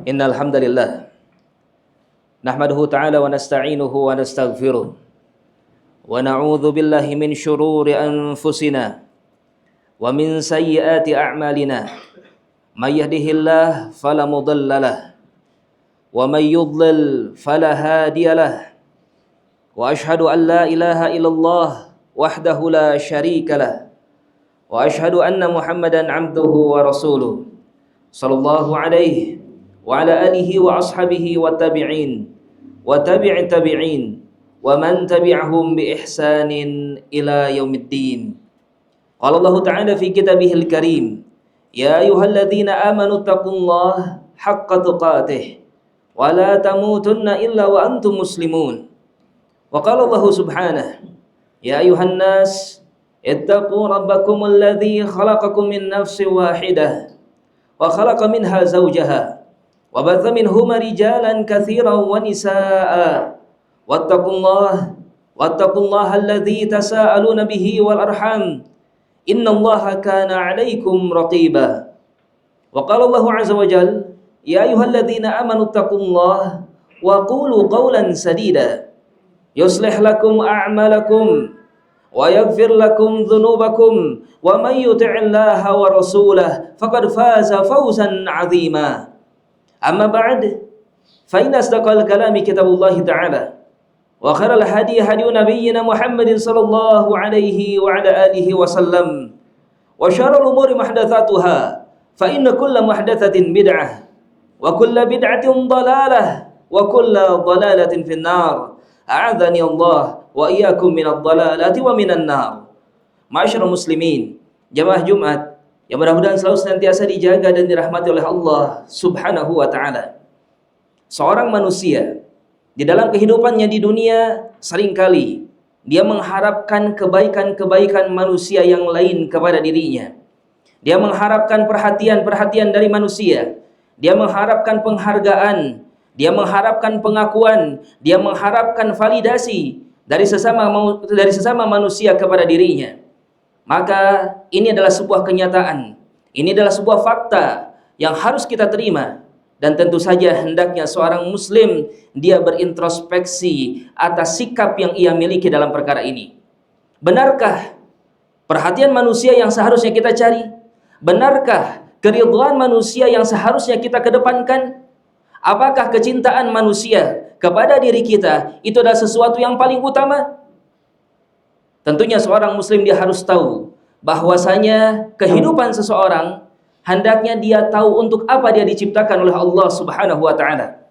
Innal hamdalillah nahmaduhu ta'ala wa nasta'inuhu wa nastaghfiruh wa na'udzu billahi min shururi anfusina wa min sayyiati a'malina may yahdihillahu fala mudilla lahu wa may yudlil fala hadiya lahu wa ashhadu an la ilaha illallah wahdahu la syarika lahu wa ashhadu anna Muhammadan 'abduhu wa rasuluh sallallahu alaihi wa ala alihi wa ashabihi wa tabi'in wa tabi'i tabi'in wa man tabi'ahum bi ihsanin ila yaumiddin. Qala Allah Ta'ala fi kitabihil karim, ya ayyuhalladzina amanu taqullaha haqqa tuqatih wa la tamutunna illa wa antum muslimun. Wa qala Allah subhanahu, ya ayyuhan nas ittaqu rabbakumul ladzi khalaqakum min nafsin wahidah wa khalaqa minha zawjaha wa batha minhuma rijalan katsiran wa nisaa'a wattaqullaha alladzi tasaaluna bihi wal arham innallaha kana 'alaikum raqiba. Wa qala Allah 'azza wa jalla, ya ayyuhalladzina amanu taqullaha wa qulu qawlan sadida yuslih lakum a'malakum wa yaghfir lakum dhunubakum wa may yuti'illaha wa rasulahu faqad faza fawzan 'azima. Amma ba'd, fa inna asdaqal kalami kitabullah ta'ala wa khairal hadi hadi nabiyyina Muhammadin sallallahu alaihi wa ala alihi wa sallam wa syarrul umuri muhdatsatuha fa inna kulla muhdatsatin bid'ah wa kulla bid'atin dhalalah wa kulla dhalalatin finnar. A'adzani Allah wa iyyakum minadh dhalalati wa minan nar. Ma'asyiral muslimin, jamaah Jumat yang mudah-mudahan selalu senantiasa dijaga dan dirahmati oleh Allah Subhanahu wa ta'ala. Seorang manusia di dalam kehidupannya di dunia seringkali dia mengharapkan kebaikan-kebaikan manusia yang lain kepada dirinya. Dia mengharapkan perhatian-perhatian dari manusia. Dia mengharapkan penghargaan, dia mengharapkan pengakuan, dia mengharapkan validasi dari sesama manusia kepada dirinya. Maka ini adalah sebuah kenyataan, ini adalah sebuah fakta yang harus kita terima. Dan tentu saja hendaknya seorang muslim dia berintrospeksi atas sikap yang ia miliki dalam perkara ini. Benarkah perhatian manusia yang seharusnya kita cari? Benarkah keridhaan manusia yang seharusnya kita kedepankan? Apakah kecintaan manusia kepada diri kita itu adalah sesuatu yang paling utama? Tentunya seorang muslim dia harus tahu bahwasanya kehidupan seseorang hendaknya dia tahu untuk apa dia diciptakan oleh Allah Subhanahu wa ta'ala.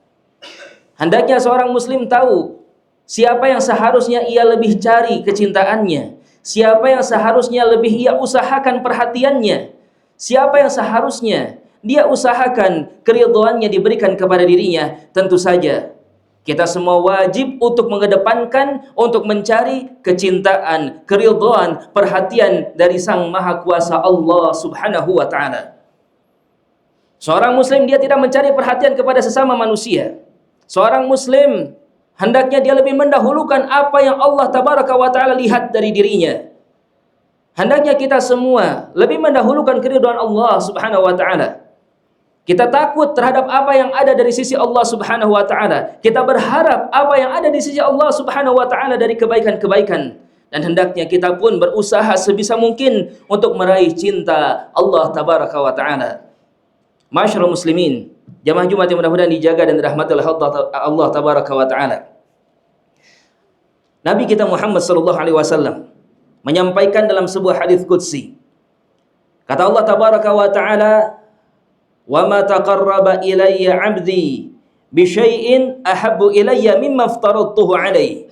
Hendaknya seorang muslim tahu siapa yang seharusnya ia lebih cari kecintaannya, siapa yang seharusnya lebih ia usahakan perhatiannya, siapa yang seharusnya dia usahakan keridhaannya diberikan kepada dirinya. Tentu saja kita semua wajib untuk mengedepankan, untuk mencari kecintaan, keridhaan, perhatian dari Sang Maha Kuasa Allah Subhanahu wa ta'ala. Seorang muslim dia tidak mencari perhatian kepada sesama manusia. Seorang muslim hendaknya dia lebih mendahulukan apa yang Allah Tabaraka wa ta'ala lihat dari dirinya. Hendaknya kita semua lebih mendahulukan keridhaan Allah Subhanahu wa ta'ala. Kita takut terhadap apa yang ada dari sisi Allah Subhanahu wa ta'ala. Kita berharap apa yang ada di sisi Allah Subhanahu wa ta'ala dari kebaikan-kebaikan. Dan hendaknya kita pun berusaha sebisa mungkin untuk meraih cinta Allah Tabaraka wa ta'ala. Ma'asyiral muslimin, jamaah Jumat yang mudah-mudahan dijaga dan dirahmati oleh Allah Tabaraka wa ta'ala. Nabi kita Muhammad sallallahu alaihi wasallam menyampaikan dalam sebuah hadis qudsi. Kata Allah Tabaraka wa ta'ala, wa ma taqarraba ilayya 'abdi bi syai'in ahabbu ilayya mimma aftaradtuhu 'alaihi.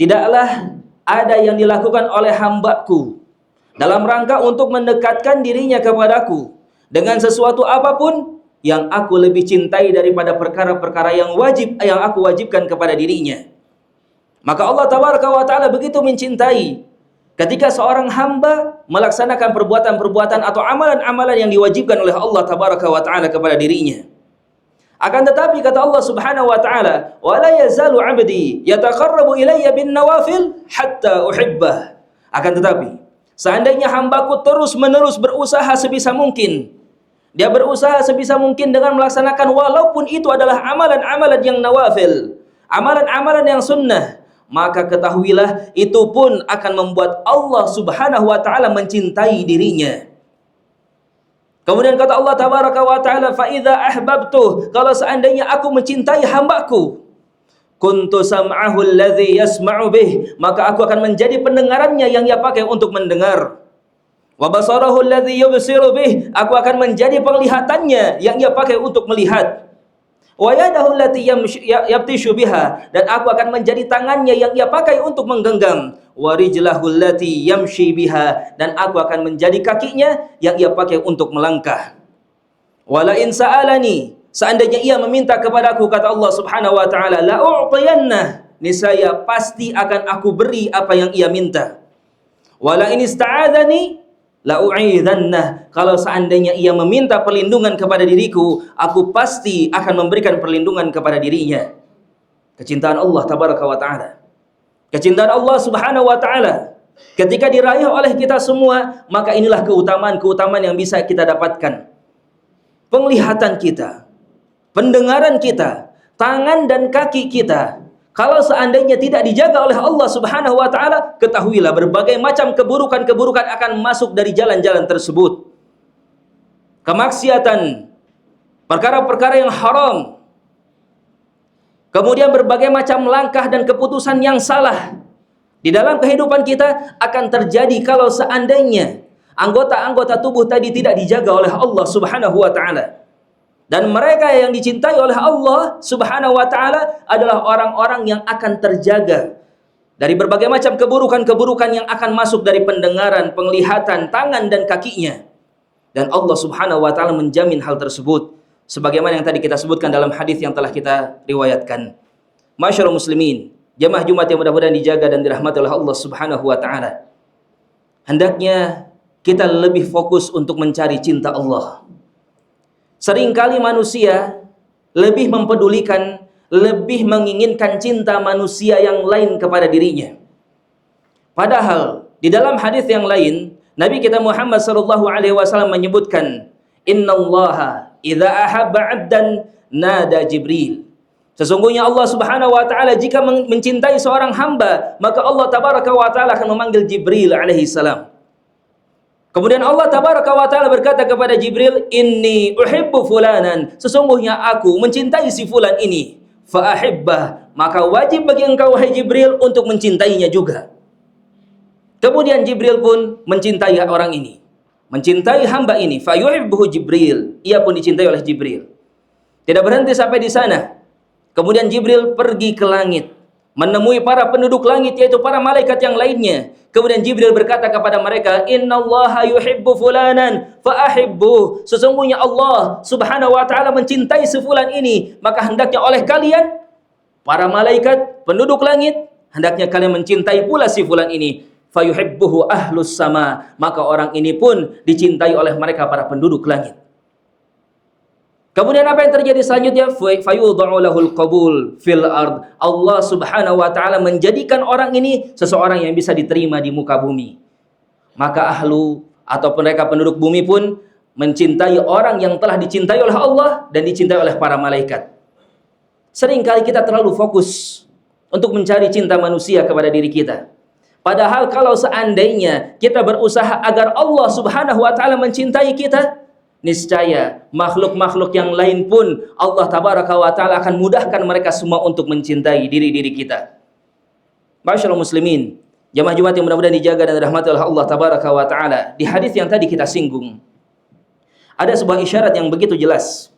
Tidaklah ada yang dilakukan oleh hambaku dalam rangka untuk mendekatkan dirinya kepadaku dengan sesuatu apapun yang aku lebih cintai daripada perkara-perkara yang aku wajibkan kepada dirinya. Maka Allah Tabaraka wa ta'ala begitu mencintai ketika seorang hamba melaksanakan perbuatan-perbuatan atau amalan-amalan yang diwajibkan oleh Allah Tabaraka wa ta'ala kepada dirinya. Akan tetapi kata Allah Subhanahu wa ta'ala, wa la yazalu 'abdi yataqarrabu ilayya bin nawafil hatta uhibbah. Akan tetapi seandainya hambaku terus-menerus berusaha sebisa mungkin Dia berusaha sebisa mungkin dengan melaksanakan walaupun itu adalah amalan-amalan yang nawafil, amalan-amalan yang sunnah, maka ketahuilah itu pun akan membuat Allah Subhanahu wa taala mencintai dirinya. Kemudian kata Allah tabaraka wa taala, "Fa idza ahbabtu," kalau seandainya aku mencintai hambaku, kuntu sam'ahu alladhi yasma'u bih, maka aku akan menjadi pendengarannya yang ia pakai untuk mendengar. Wa basarahu alladhi yubsiru bih, aku akan menjadi penglihatannya yang ia pakai untuk melihat. Wa yadahu allati yabtishu biha, dan aku akan menjadi tangannya yang ia pakai untuk menggenggam. Wa rijlahu allati yamshi biha, dan aku akan menjadi kakinya yang ia pakai untuk melangkah. Wala in sa'alani, seandainya ia meminta kepadaku, kata Allah Subhanahu wa taala, la u'tiyanna, niscaya pasti akan aku beri apa yang ia minta. Wala in ista'adzani la u'idhanna, kalau seandainya ia meminta perlindungan kepada diriku, aku pasti akan memberikan perlindungan kepada dirinya. Kecintaan Allah tabaraka wa taala, kecintaan Allah Subhanahu wa taala ketika diraih oleh kita semua, maka inilah keutamaan-keutamaan yang bisa kita dapatkan. Penglihatan kita, pendengaran kita, tangan dan kaki kita, kalau seandainya tidak dijaga oleh Allah Subhanahu wa taala, ketahuilah berbagai macam keburukan-keburukan akan masuk dari jalan-jalan tersebut. Kemaksiatan, perkara-perkara yang haram, kemudian berbagai macam langkah dan keputusan yang salah di dalam kehidupan kita akan terjadi kalau seandainya anggota-anggota tubuh tadi tidak dijaga oleh Allah Subhanahu wa taala. Dan mereka yang dicintai oleh Allah Subhanahu wa taala adalah orang-orang yang akan terjaga dari berbagai macam keburukan-keburukan yang akan masuk dari pendengaran, penglihatan, tangan dan kakinya. Dan Allah Subhanahu wa taala menjamin hal tersebut sebagaimana yang tadi kita sebutkan dalam hadis yang telah kita riwayatkan. Masyarul muslimin, jamaah Jumat yang mudah-mudahan dijaga dan dirahmati oleh Allah Subhanahu wa taala. Hendaknya kita lebih fokus untuk mencari cinta Allah. Seringkali manusia lebih mempedulikan, lebih menginginkan cinta manusia yang lain kepada dirinya. Padahal di dalam hadis yang lain, Nabi kita Muhammad sallallahu alaihi wasallam menyebutkan, "Innallaha idza ahabba 'abdan nada Jibril." Sesungguhnya Allah Subhanahu wa taala jika mencintai seorang hamba, maka Allah tabaraka wa taala akan memanggil Jibril alaihi salam. Kemudian Allah tabaraka wa taala berkata kepada Jibril, "Inni uhibbu fulanan." Sesungguhnya aku mencintai si fulan ini. Fa ahibbah, maka wajib bagi engkau wahai Jibril untuk mencintainya juga. Kemudian Jibril pun mencintai orang ini, mencintai hamba ini. Fa yuhibbuhu Jibril, ia pun dicintai oleh Jibril. Tidak berhenti sampai di sana. Kemudian Jibril pergi ke langit, menemui para penduduk langit, yaitu para malaikat yang lainnya. Kemudian Jibril berkata kepada mereka, "Innallaha yuhibbu fulanan fa ahibbuh." Sesungguhnya Allah Subhanahu wa taala mencintai si fulan ini, maka hendaknya oleh kalian para malaikat penduduk langit, hendaknya kalian mencintai pula si fulan ini. Fa yuhibbuhu ahlus sama, maka orang ini pun dicintai oleh mereka para penduduk langit. Kemudian apa yang terjadi selanjutnya? Fayudha'u lahul qabul fil ard. Allah Subhanahu wa taala menjadikan orang ini seseorang yang bisa diterima di muka bumi. Maka ahlu ataupun mereka penduduk bumi pun mencintai orang yang telah dicintai oleh Allah dan dicintai oleh para malaikat. Seringkali kita terlalu fokus untuk mencari cinta manusia kepada diri kita. Padahal kalau seandainya kita berusaha agar Allah Subhanahu wa taala mencintai kita, niscaya makhluk-makhluk yang lain pun Allah tabaraka wa taala akan mudahkan mereka semua untuk mencintai diri-diri kita. Masyaallah muslimin, jamaah Jumat yang mudah-mudahan dijaga dan dirahmati oleh Allah tabaraka wa taala. Di hadis yang tadi kita singgung, ada sebuah isyarat yang begitu jelas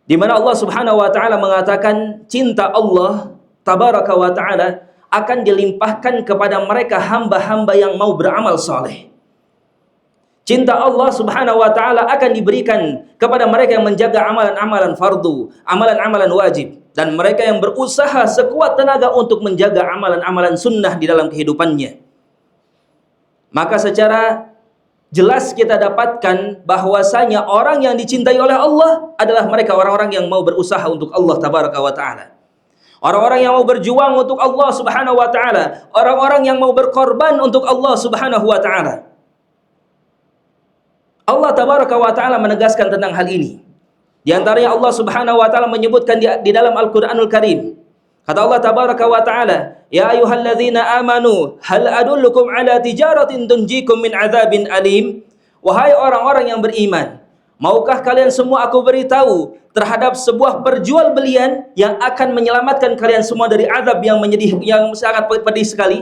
di mana Allah Subhanahu wa taala mengatakan cinta Allah tabaraka wa taala akan dilimpahkan kepada mereka hamba-hamba yang mau beramal saleh. Cinta Allah Subhanahu wa taala akan diberikan kepada mereka yang menjaga amalan-amalan fardu, amalan-amalan wajib, dan mereka yang berusaha sekuat tenaga untuk menjaga amalan-amalan sunnah di dalam kehidupannya. Maka secara jelas kita dapatkan bahwasanya orang yang dicintai oleh Allah adalah mereka orang-orang yang mau berusaha untuk Allah tabaraka wa taala. Orang-orang yang mau berjuang untuk Allah Subhanahu wa taala, orang-orang yang mau berkorban untuk Allah Subhanahu wa taala. Allah tabaraka wa taala menegaskan tentang hal ini. Di antaranya Allah Subhanahu wa taala menyebutkan di dalam Al-Qur'anul Karim. Kata Allah tabaraka wa taala, "Ya ayyuhalladzina amanu, hal adullukum ala tijaratin tunjikum min adzabin alim?" Wahai orang-orang yang beriman, maukah kalian semua aku beritahu terhadap sebuah perjualbelian yang akan menyelamatkan kalian semua dari azab yang yang sangat pedih sekali?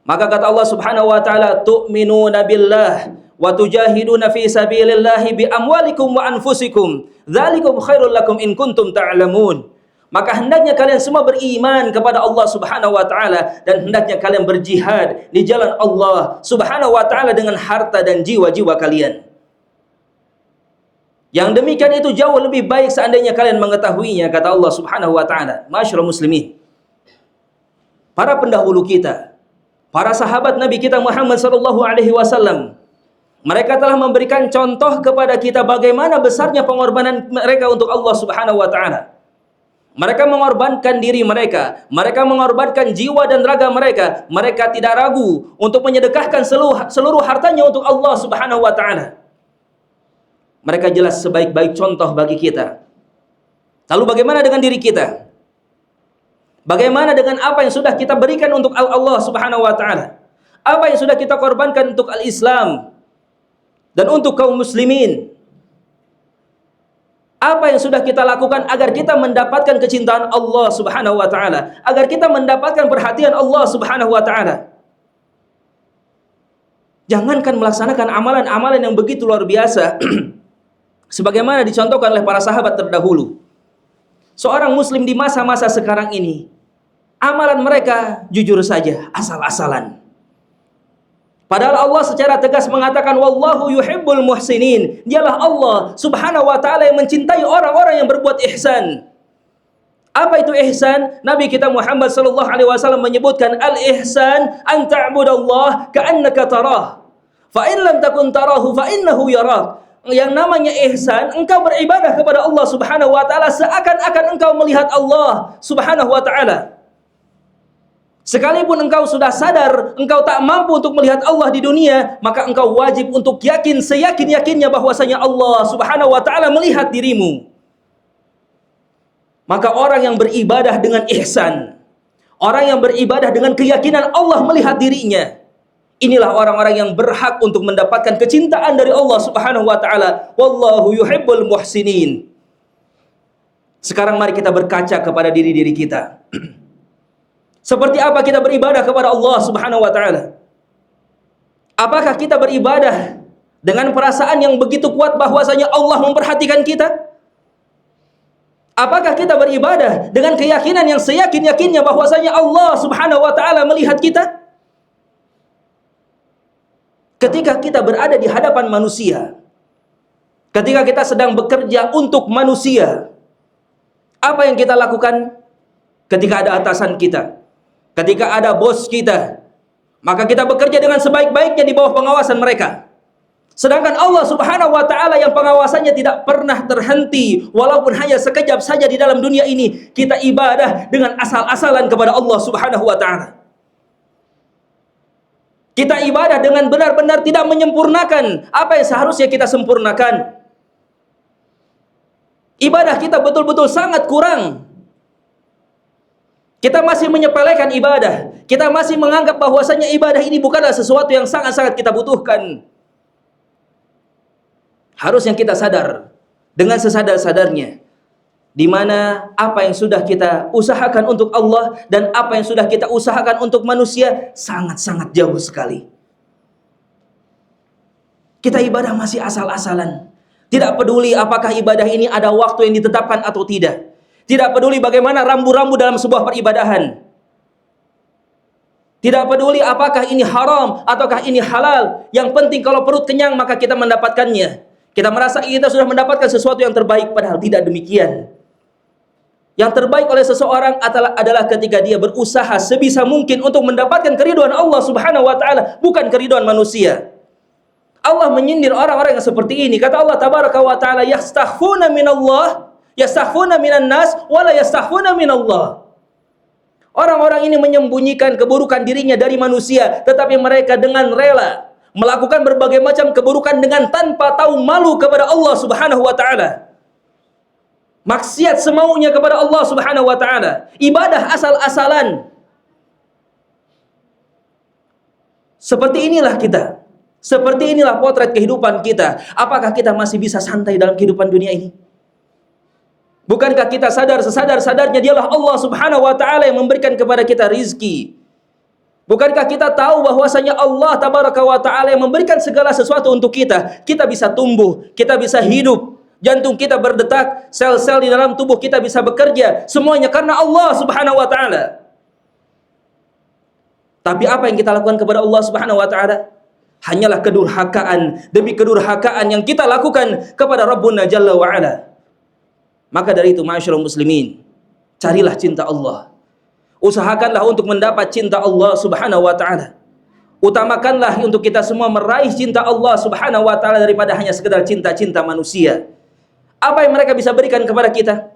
Maka kata Allah Subhanahu wa taala, "Tu'minuna billah wa tujahiduna fi sabilillahi bi amwalikum wa anfusikum. Dzalikum khairul lakum in kuntum ta'lamun." Maka hendaknya kalian semua beriman kepada Allah Subhanahu wa taala dan hendaknya kalian berjihad di jalan Allah Subhanahu wa taala dengan harta dan jiwa-jiwa kalian. Yang demikian itu jauh lebih baik seandainya kalian mengetahuinya, kata Allah Subhanahu wa taala. Masyaallah muslimin. Para pendahulu kita, para sahabat Nabi kita Muhammad sallallahu alaihi wasallam, mereka telah memberikan contoh kepada kita bagaimana besarnya pengorbanan mereka untuk Allah Subhanahu wa taala. Mereka mengorbankan diri mereka, mereka mengorbankan jiwa dan raga mereka. Mereka tidak ragu untuk menyedekahkan seluruh hartanya untuk Allah Subhanahu wa taala. Mereka jelas sebaik-baik contoh bagi kita. Lalu bagaimana dengan diri kita? Bagaimana dengan apa yang sudah kita berikan untuk Allah Subhanahu wa taala? Apa yang sudah kita korbankan untuk al-Islam dan untuk kaum muslimin? Apa yang sudah kita lakukan agar kita mendapatkan kecintaan Allah Subhanahu wa taala, agar kita mendapatkan perhatian Allah Subhanahu wa taala? Jangankan melaksanakan amalan-amalan yang begitu luar biasa sebagaimana dicontohkan oleh para sahabat terdahulu. Seorang muslim di masa-masa sekarang ini, amalan mereka jujur saja asal-asalan. Padahal Allah secara tegas mengatakan wallahu yuhibbul muhsinin. Dialah Allah Subhanahu wa taala yang mencintai orang-orang yang berbuat ihsan. Apa itu ihsan? Nabi kita Muhammad sallallahu alaihi wasallam menyebutkan al-ihsan an ta'budallah ka'annaka tarah. Fa in lam takun tarahu fa innahu yarak. Yang namanya ihsan, engkau beribadah kepada Allah Subhanahu wa taala seakan-akan engkau melihat Allah Subhanahu wa taala. Sekalipun engkau sudah sadar engkau tak mampu untuk melihat Allah di dunia, maka engkau wajib untuk yakin seyakin-yakinnya bahwasanya Allah Subhanahu wa taala melihat dirimu. Maka orang yang beribadah dengan ihsan, orang yang beribadah dengan keyakinan Allah melihat dirinya, inilah orang-orang yang berhak untuk mendapatkan kecintaan dari Allah Subhanahu wa taala. Wallahu yuhibbul muhsinin. Sekarang mari kita berkaca kepada diri-diri kita. Seperti apa kita beribadah kepada Allah Subhanahu wa taala? Apakah kita beribadah dengan perasaan yang begitu kuat bahwasanya Allah memperhatikan kita? Apakah kita beribadah dengan keyakinan yang seyakin-yakinnya bahwasanya Allah Subhanahu wa taala melihat kita? Ketika kita berada di hadapan manusia, ketika kita sedang bekerja untuk manusia, apa yang kita lakukan ketika ada atasan kita? Ketika ada bos kita, maka kita bekerja dengan sebaik-baiknya di bawah pengawasan mereka. Sedangkan Allah Subhanahu wa taala yang pengawasannya tidak pernah terhenti, walaupun hanya sekejap saja di dalam dunia ini, kita ibadah dengan asal-asalan kepada Allah Subhanahu wa taala. Kita ibadah dengan benar-benar tidak menyempurnakan apa yang seharusnya kita sempurnakan. Ibadah kita betul-betul sangat kurang. Kita masih menyepelekan ibadah. Kita masih menganggap bahwasanya ibadah ini bukanlah sesuatu yang sangat-sangat kita butuhkan. Harusnya kita sadar dengan sesadar-sadarnya di mana apa yang sudah kita usahakan untuk Allah dan apa yang sudah kita usahakan untuk manusia sangat-sangat jauh sekali. Kita ibadah masih asal-asalan. Tidak peduli apakah ibadah ini ada waktu yang ditetapkan atau tidak. Tidak peduli bagaimana rambu-rambu dalam sebuah peribadahan. Tidak peduli apakah ini haram ataukah ini halal. Yang penting kalau perut kenyang maka kita mendapatkannya. Kita merasa kita sudah mendapatkan sesuatu yang terbaik, padahal tidak demikian. Yang terbaik oleh seseorang adalah ketika dia berusaha sebisa mungkin untuk mendapatkan keridhaan Allah Subhanahu wa taala, bukan keridhaan manusia. Allah menyindir orang-orang yang seperti ini. Kata Allah tabaraka wa taala, yastakhfuna minallah, yastakhfuna minan nas, wala yastakhfuna minallah. Orang-orang ini menyembunyikan keburukan dirinya dari manusia, tetapi mereka dengan rela melakukan berbagai macam keburukan dengan tanpa tahu malu kepada Allah Subhanahu wa taala. Maksiat semaunya kepada Allah Subhanahu wa taala, ibadah asal-asalan. Seperti inilah kita. Seperti inilah potret kehidupan kita. Apakah kita masih bisa santai dalam kehidupan dunia ini? Bukankah kita sadar sesadar-sadarnya dialah Allah Subhanahu wa taala yang memberikan kepada kita rizki? Bukankah kita tahu bahwasanya Allah Tabaraka wa taala yang memberikan segala sesuatu untuk kita? Kita bisa tumbuh, kita bisa hidup, jantung kita berdetak, sel-sel di dalam tubuh kita bisa bekerja, semuanya karena Allah Subhanahu wa taala. Tapi apa yang kita lakukan kepada Allah Subhanahu wa taala? Hanyalah kedurhakaan demi kedurhakaan yang kita lakukan kepada Rabbuna Jalla wa Ala. Maka dari itu, ma'asyiral muslimin, carilah cinta Allah. Usahakanlah untuk mendapat cinta Allah Subhanahu wa taala. Utamakanlah untuk kita semua meraih cinta Allah Subhanahu wa taala daripada hanya sekedar cinta-cinta manusia. Apa yang mereka bisa berikan kepada kita?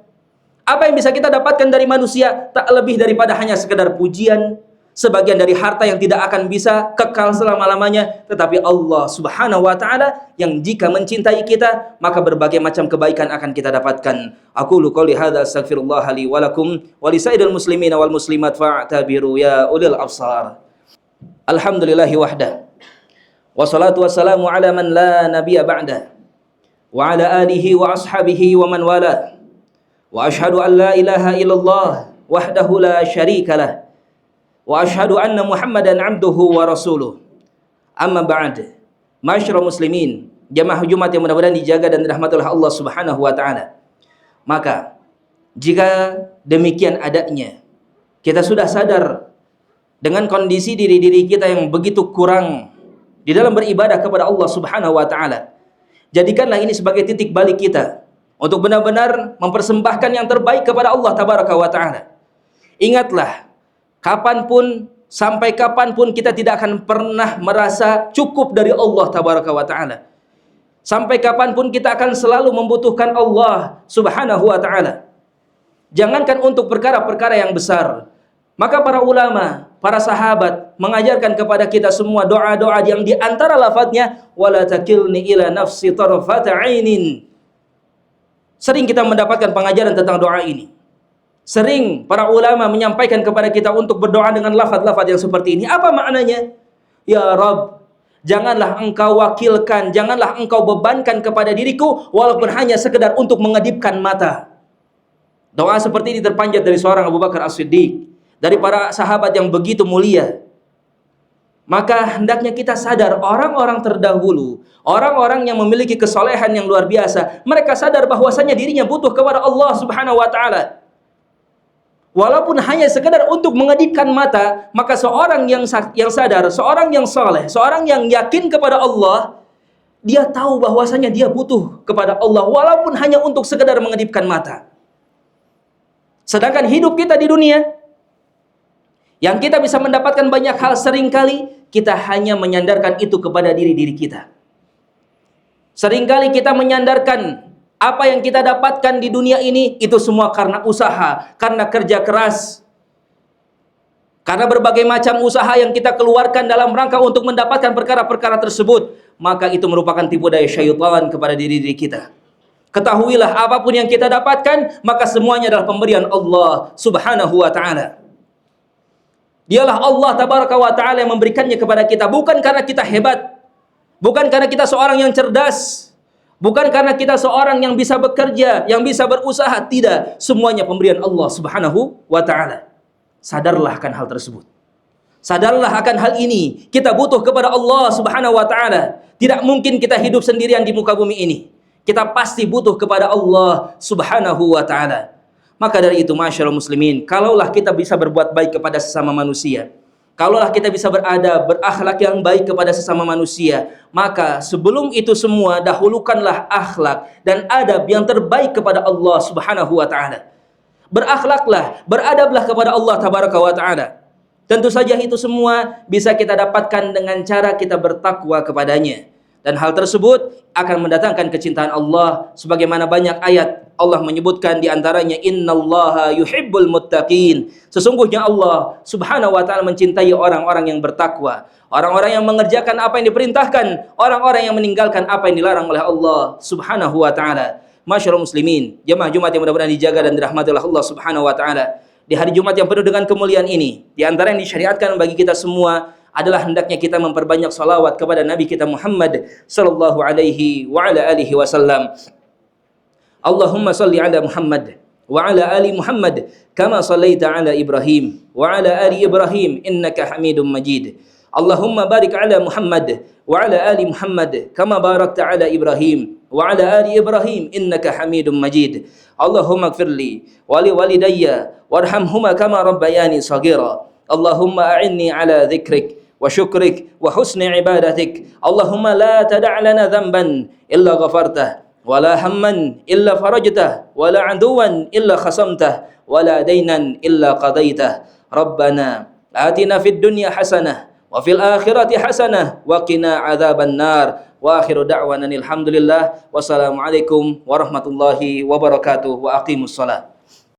Apa yang bisa kita dapatkan dari manusia? Tak lebih daripada hanya sekedar pujian, sebagian dari harta yang tidak akan bisa kekal selama-lamanya, tetapi Allah Subhanahu wa taala yang jika mencintai kita, maka berbagai macam kebaikan akan kita dapatkan. Aqulu qouli hadza astaghfirullah li wa lakum wa lisairil muslimina wal muslimat fa'tabiru ya ulil absar. Alhamdulillahi wahda. Wassalatu wassalamu ala man la nabiyya ba'da. Wa ala alihi wa ashabihi wa man wala. Wa asyhadu an la ilaha illallah wahdahu la syarikalah. Wa asyhadu anna Muhammadan abduhu wa rasuluh. Amma ba'd. Ma'asyiral muslimin, jamaah Jumat yang mudah-mudahan dijaga dan dirahmati oleh Allah Subhanahu wa taala. Maka jika demikian adanya, kita sudah sadar dengan kondisi diri-diri kita yang begitu kurang di dalam beribadah kepada Allah Subhanahu wa taala. Jadikanlah ini sebagai titik balik kita untuk benar-benar mempersembahkan yang terbaik kepada Allah Tabaraka wa taala. Ingatlah, kapanpun, sampai kapanpun kita tidak akan pernah merasa cukup dari Allah Tabaraka wa ta'ala. Sampai kapanpun kita akan selalu membutuhkan Allah Subhanahu wa ta'ala. Jangankan untuk perkara-perkara yang besar. Maka para ulama, para sahabat mengajarkan kepada kita semua doa-doa yang di antara lafadznya wala takilni ila nafsi tarfata ainin. Sering kita mendapatkan pengajaran tentang doa ini. Sering para ulama menyampaikan kepada kita untuk berdoa dengan lafaz-lafaz yang seperti ini. Apa maknanya? Ya Rabb, janganlah engkau wakilkan, janganlah engkau bebankan kepada diriku walaupun hanya sekedar untuk mengedipkan mata. Doa seperti ini terpanjat dari seorang Abu Bakar As-Siddiq, dari para sahabat yang begitu mulia. Maka hendaknya kita sadar orang-orang terdahulu, orang-orang yang memiliki kesolehan yang luar biasa, mereka sadar bahwasanya dirinya butuh kepada Allah Subhanahu wa taala. Walaupun hanya sekedar untuk mengedipkan mata, maka seorang yang sadar, seorang yang saleh, seorang yang yakin kepada Allah, dia tahu bahwasanya dia butuh kepada Allah walaupun hanya untuk sekedar mengedipkan mata. Sedangkan hidup kita di dunia, yang kita bisa mendapatkan banyak hal, seringkali kita hanya menyandarkan itu kepada diri-diri kita. Seringkali kita menyandarkan apa yang kita dapatkan di dunia ini, itu semua karena usaha, karena kerja keras. Karena berbagai macam usaha yang kita keluarkan dalam rangka untuk mendapatkan perkara-perkara tersebut, maka itu merupakan tipu daya syaitan kepada diri-diri kita. Ketahuilah apapun yang kita dapatkan, maka semuanya adalah pemberian Allah Subhanahu wa ta'ala. Dialah Allah Tabaraka wa ta'ala yang memberikannya kepada kita, bukan karena kita hebat, bukan karena kita seorang yang cerdas, bukan karena kita seorang yang bisa bekerja, yang bisa berusaha. Tidak, semuanya pemberian Allah Subhanahu wa ta'ala. Sadarlah akan hal tersebut. Sadarlah akan hal ini. Kita butuh kepada Allah Subhanahu wa ta'ala. Tidak mungkin kita hidup sendirian di muka bumi ini. Kita pasti butuh kepada Allah Subhanahu wa ta'ala. Maka dari itu, masyaallah muslimin, kalaulah kita bisa berbuat baik kepada sesama manusia, kalaulah kita bisa beradab, berakhlak yang baik kepada sesama manusia, maka sebelum itu semua dahulukanlah akhlak dan adab yang terbaik kepada Allah Subhanahu wa ta'ala. Berakhlaklah, beradablah kepada Allah Tabaraka wa ta'ala. Tentu saja itu semua bisa kita dapatkan dengan cara kita bertakwa kepadanya. Dan hal tersebut akan mendatangkan kecintaan Allah, sebagaimana banyak ayat Allah menyebutkan di antaranya innallaha yuhibbul muttaqin. Sesungguhnya Allah Subhanahu wa taala mencintai orang-orang yang bertakwa. orang-orang yang mengerjakan apa yang diperintahkan, orang-orang yang meninggalkan apa yang dilarang oleh Allah Subhanahu wa taala. Masyaallah muslimin, jemaah Jumat yang mudah-mudahan dijaga dan dirahmati oleh Allah Subhanahu wa taala. Di hari Jumat yang penuh dengan kemuliaan ini, di antara yang disyariatkan bagi kita semua adalah hendaknya kita memperbanyak salawat kepada Nabi kita Muhammad sallallahu alaihi wa ala alihi wasallam. Allahumma salli ala Muhammad wa ala ali Muhammad kama sallaita ala Ibrahim wa ala ali Ibrahim innaka Hamidum Majid. Allahumma barik ala Muhammad wa ala ali Muhammad kama barakta ala Ibrahim wa ala ali Ibrahim innaka Hamidum Majid. Allahumma ighfirli wa li walidayya warhamhuma kama rabbayani shaghira. Allahumma a'inni ala dhikrik wa syukrik wa husni ibadatik. Allahumma la tada' lana dhanban illa ghafartah wa la hamman illa farajtah wa la 'aduwan illa khasamtah wa la daynan illa qadaitah. Rabbana atina fid dunya hasanah wa fil akhirati hasanah wa qina adzaban nar. Wa akhiru da'wana alhamdulillah. Wassalamualaikum warahmatullahi wabarakatuh. Wa aqimus shalah.